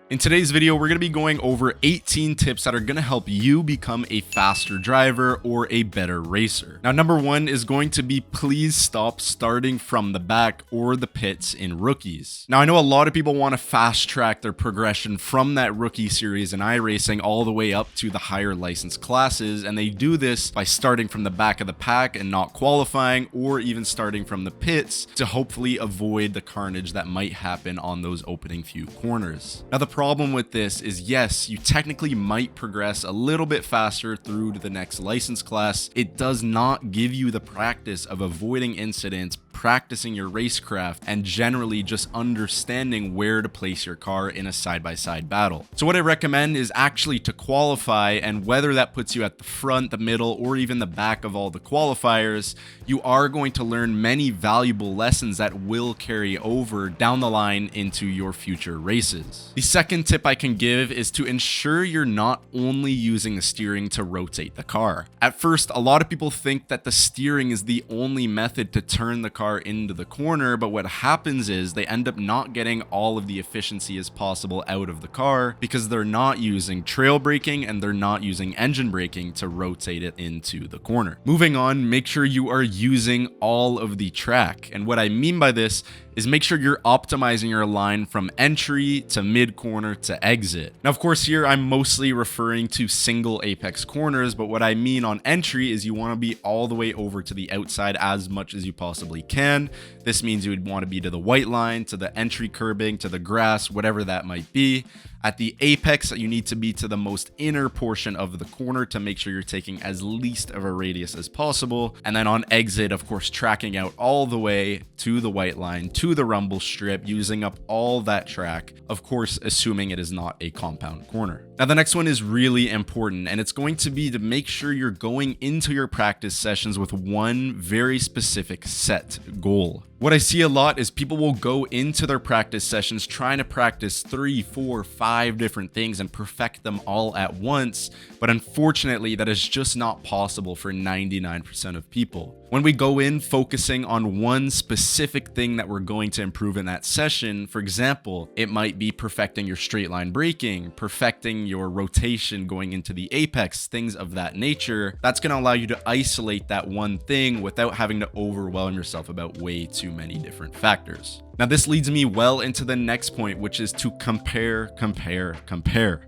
In today's video, we're going to be going over 18 tips that are going to help you become a faster driver or a better racer. Now, number one is going to be please stop starting from the back or the pits in rookies. Now, I know a lot of people want to fast track their progression from that rookie series in iRacing all the way up to the higher license classes, and they do this by starting from the back of the pack and not qualifying, or even starting from the pits to hopefully avoid the carnage that might happen on those opening few corners. Now, the problem with this is, yes, you technically might progress a little bit faster through to the next license class. It does not give you the practice of avoiding incidents, practicing your racecraft, and generally just understanding where to place your car in a side-by-side battle. So what I recommend is actually to qualify, and whether that puts you at the front, the middle, or even the back of all the qualifiers, you are going to learn many valuable lessons that will carry over down the line into your future races. The second tip I can give is to ensure you're not only using the steering to rotate the car. At first, a lot of people think that the steering is the only method to turn the car into the corner, but what happens is they end up not getting all of the efficiency as possible out of the car because they're not using trail braking and they're not using engine braking to rotate it into the corner. Moving on, make sure you are using all of the track. And what I mean by this is make sure you're optimizing your line from entry to mid corner to exit. Now, of course, here I'm mostly referring to single apex corners, but what I mean on entry is you want to be all the way over to the outside as much as you possibly can. This means you would want to be to the white line, to the entry curbing, to the grass, whatever that might be. At the apex, you need to be to the most inner portion of the corner to make sure you're taking as least of a radius as possible. And then on exit, of course, tracking out all the way to the white line, to the rumble strip, using up all that track, of course, assuming it is not a compound corner. Now, the next one is really important, and it's going to be to make sure you're going into your practice sessions with one very specific set goal. What I see a lot is people will go into their practice sessions trying to practice 3, 4, 5 different things and perfect them all at once, but unfortunately that is just not possible for 99% of people. When we go in focusing on one specific thing that we're going to improve in that session, for example, it might be perfecting your straight line braking, perfecting your rotation going into the apex, things of that nature. That's going to allow you to isolate that one thing without having to overwhelm yourself about way too many different factors. Now, this leads me well into the next point, which is to compare.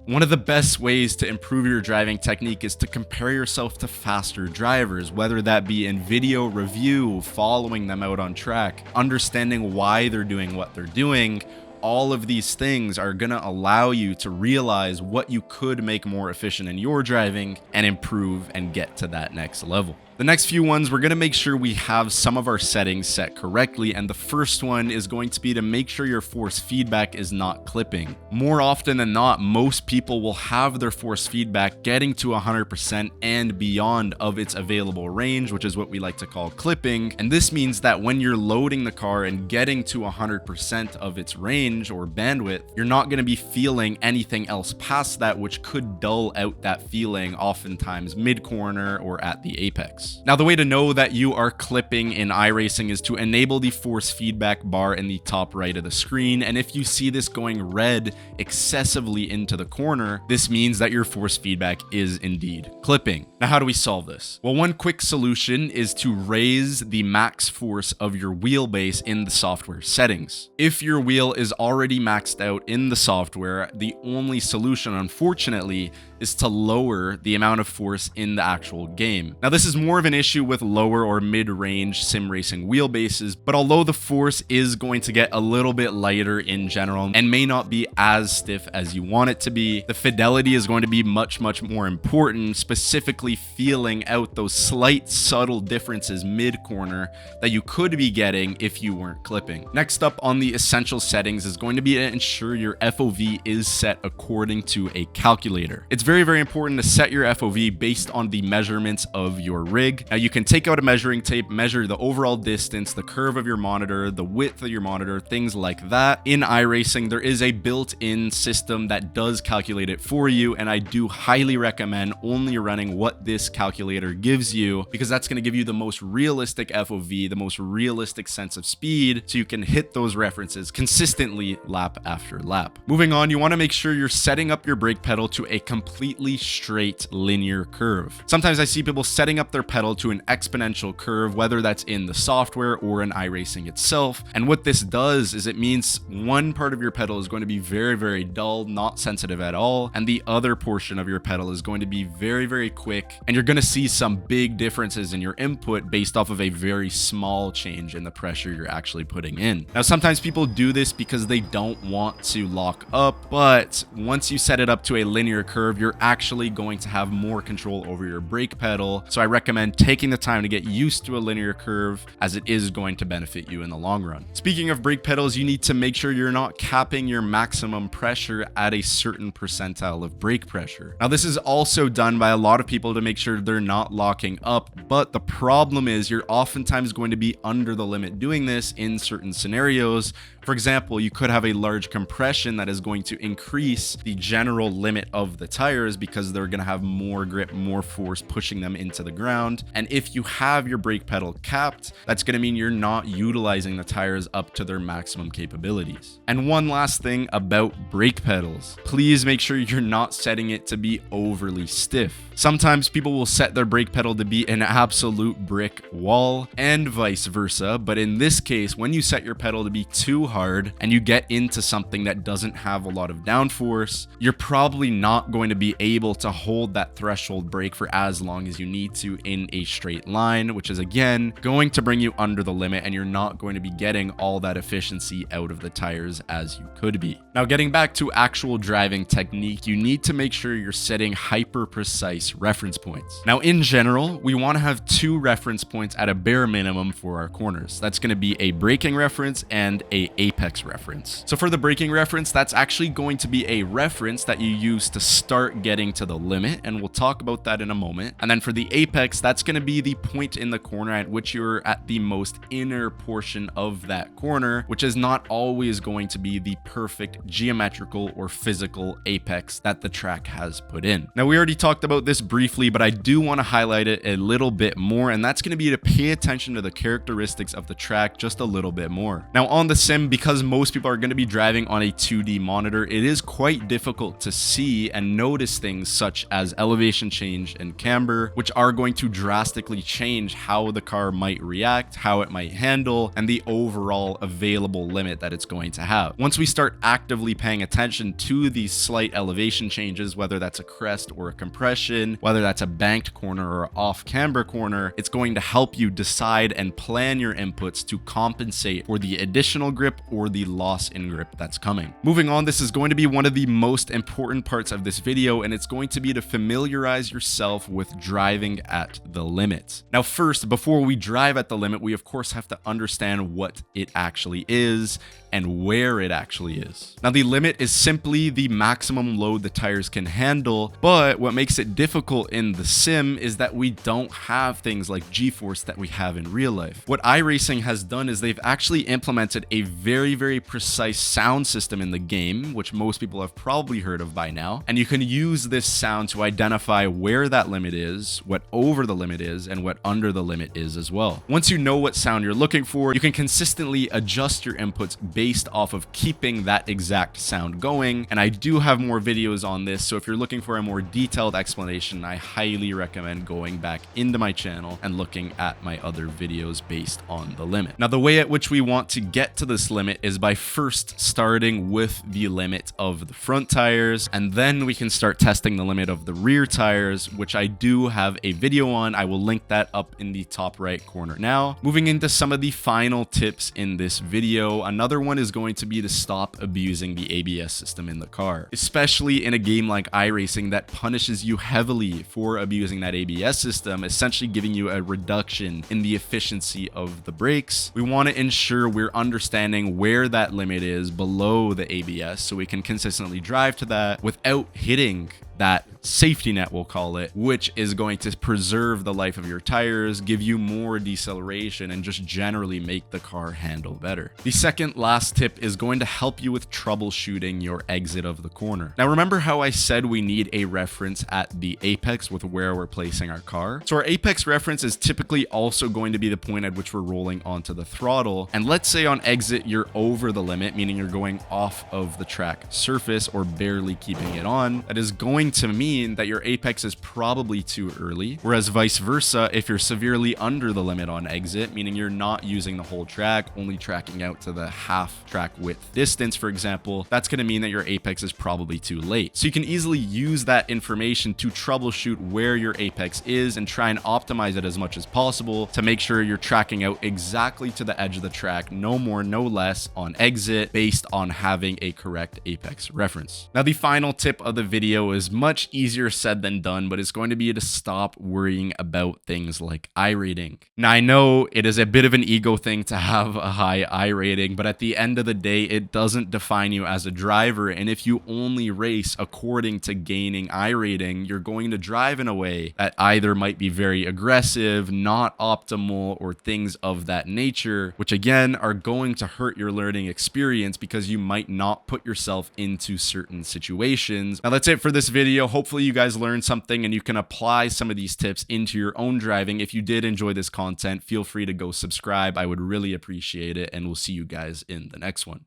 One of the best ways to improve your driving technique is to compare yourself to faster drivers, whether that be in video review, following them out on track, understanding why they're doing what they're doing. All of these things are going to allow you to realize what you could make more efficient in your driving and improve and get to that next level. The next few ones, we're going to make sure we have some of our settings set correctly, and the first one is going to be to make sure your force feedback is not clipping. More often than not, most people will have their force feedback getting to 100% and beyond of its available range, which is what we like to call clipping, and this means that when you're loading the car and getting to 100% of its range or bandwidth, you're not going to be feeling anything else past that, which could dull out that feeling oftentimes mid-corner or at the apex. Now, the way to know that you are clipping in iRacing is to enable the force feedback bar in the top right of the screen, and if you see this going red excessively into the corner, this means that your force feedback is indeed clipping. Now, how do we solve this? Well, one quick solution is to raise the max force of your wheelbase in the software settings. If your wheel is already maxed out in the software, the only solution, unfortunately, is to lower the amount of force in the actual game. Now, this is more of an issue with lower or mid-range sim racing wheelbases, but although the force is going to get a little bit lighter in general and may not be as stiff as you want it to be, the fidelity is going to be much more important, specifically feeling out those slight subtle differences mid-corner that you could be getting if you weren't clipping. Next up on the essential settings is going to be to ensure your FOV is set according to a calculator. It's very important to set your FOV based on the measurements of your rig. rig. Now you can take out a measuring tape, measure the overall distance, the curve of your monitor, the width of your monitor, things like that. In iRacing, there is a built-in system that does calculate it for you, and I do highly recommend only running what this calculator gives you, because that's going to give you the most realistic FOV, the most realistic sense of speed, so you can hit those references consistently lap after lap. Moving on, you want to make sure you're setting up your brake pedal to a completely straight linear curve. Sometimes I see people setting up their pedal to an exponential curve, whether that's in the software or in iRacing itself. And what this does is it means one part of your pedal is going to be very, very dull, not sensitive at all, and the other portion of your pedal is going to be very, very quick, and you're going to see some big differences in your input based off of a very small change in the pressure you're actually putting in. Now, sometimes people do this because they don't want to lock up, but once you set it up to a linear curve, you're actually going to have more control over your brake pedal. So I recommend taking the time to get used to a linear curve, as it is going to benefit you in the long run. Speaking of brake pedals, you need to make sure you're not capping your maximum pressure at a certain percentile of brake pressure. Now, this is also done by a lot of people to make sure they're not locking up, but the problem is you're oftentimes going to be under the limit doing this in certain scenarios. For example, you could have a large compression that is going to increase the general limit of the tires because they're going to have more grip, more force pushing them into the ground. And if you have your brake pedal capped, that's going to mean you're not utilizing the tires up to their maximum capabilities. And one last thing about brake pedals, please make sure you're not setting it to be overly stiff. Sometimes people will set their brake pedal to be an absolute brick wall and vice versa. But in this case, when you set your pedal to be too hard and you get into something that doesn't have a lot of downforce, you're probably not going to be able to hold that threshold brake for as long as you need to in a straight line, which is again going to bring you under the limit, and you're not going to be getting all that efficiency out of the tires as you could be. Now, getting back to actual driving technique, you need to make sure you're setting hyper precise reference points. Now, in general, we want to have 2 reference points at a bare minimum for our corners. That's going to be a braking reference and a apex reference. So for the braking reference, that's actually going to be a reference that you use to start getting to the limit, and we'll talk about that in a moment. And then for the apex, that's going to be the point in the corner at which you're at the most inner portion of that corner, which is not always going to be the perfect geometrical or physical apex that the track has put in. Now, we already talked about this briefly, but I do want to highlight it a little bit more, and that's going to be to pay attention to the characteristics of the track just a little bit more. Now, on the sim, because most people are going to be driving on a 2D monitor, it is quite difficult to see and notice things such as elevation change and camber, which are going to drastically change how the car might react, how it might handle, and the overall available limit that it's going to have. Once we start actively paying attention to these slight elevation changes, whether that's a crest or a compression, whether that's a banked corner or off camber corner, it's going to help you decide and plan your inputs to compensate for the additional grip or the loss in grip that's coming. Moving on, this is going to be one of the most important parts of this video, and it's going to be to familiarize yourself with driving at the limit. Now, first, before we drive at the limit, we of course have to understand what it actually is and where it actually is. Now, the limit is simply the maximum load the tires can handle, but what makes it difficult in the sim is that we don't have things like G-force that we have in real life. What iRacing has done is they've actually implemented a very, very precise sound system in the game, which most people have probably heard of by now, and you can use this sound to identify where that limit is, what over the limit is, and what under the limit is as well. Once you know what sound you're looking for, you can consistently adjust your inputs based off of keeping that exact sound going, and I do have more videos on this, so if you're looking for a more detailed explanation, I highly recommend going back into my channel and looking at my other videos based on the limit. Now, the way at which we want to get to this limit is by first starting with the limit of the front tires, and then we can start testing the limit of the rear tires, which I do have a video on. I will link that up in the top right corner now. Moving into some of the final tips in this video, another one is going to be to stop abusing the ABS system in the car, especially in a game like iRacing that punishes you heavily for abusing that ABS system, essentially giving you a reduction in the efficiency of the brakes. We want to ensure we're understanding where that limit is below the ABS so we can consistently drive to that without hitting that safety net, we'll call it, which is going to preserve the life of your tires, give you more deceleration, and just generally make the car handle better. The second last tip is going to help you with troubleshooting your exit of the corner. Now, remember how I said we need a reference at the apex with where we're placing our car? So our apex reference is typically also going to be the point at which we're rolling onto the throttle. And let's say on exit, you're over the limit, meaning you're going off of the track surface or barely keeping it on. That is going to mean that your apex is probably too early. Whereas vice versa, if you're severely under the limit on exit, meaning you're not using the whole track, only tracking out to the half track width distance, for example, that's going to mean that your apex is probably too late. So you can easily use that information to troubleshoot where your apex is and try and optimize it as much as possible to make sure you're tracking out exactly to the edge of the track, no more, no less on exit, based on having a correct apex reference. Now, the final tip of the video is much easier said than done, but it's going to be to stop worrying about things like iRating. Now, I know it is a bit of an ego thing to have a high iRating, but at the end of the day, it doesn't define you as a driver. And if you only race according to gaining iRating, you're going to drive in a way that either might be very aggressive, not optimal, or things of that nature, which again are going to hurt your learning experience because you might not put yourself into certain situations. Now, that's it for this video. Hopefully you guys learned something and you can apply some of these tips into your own driving. If you did enjoy this content, feel free to go subscribe. I would really appreciate it, and we'll see you guys in the next one.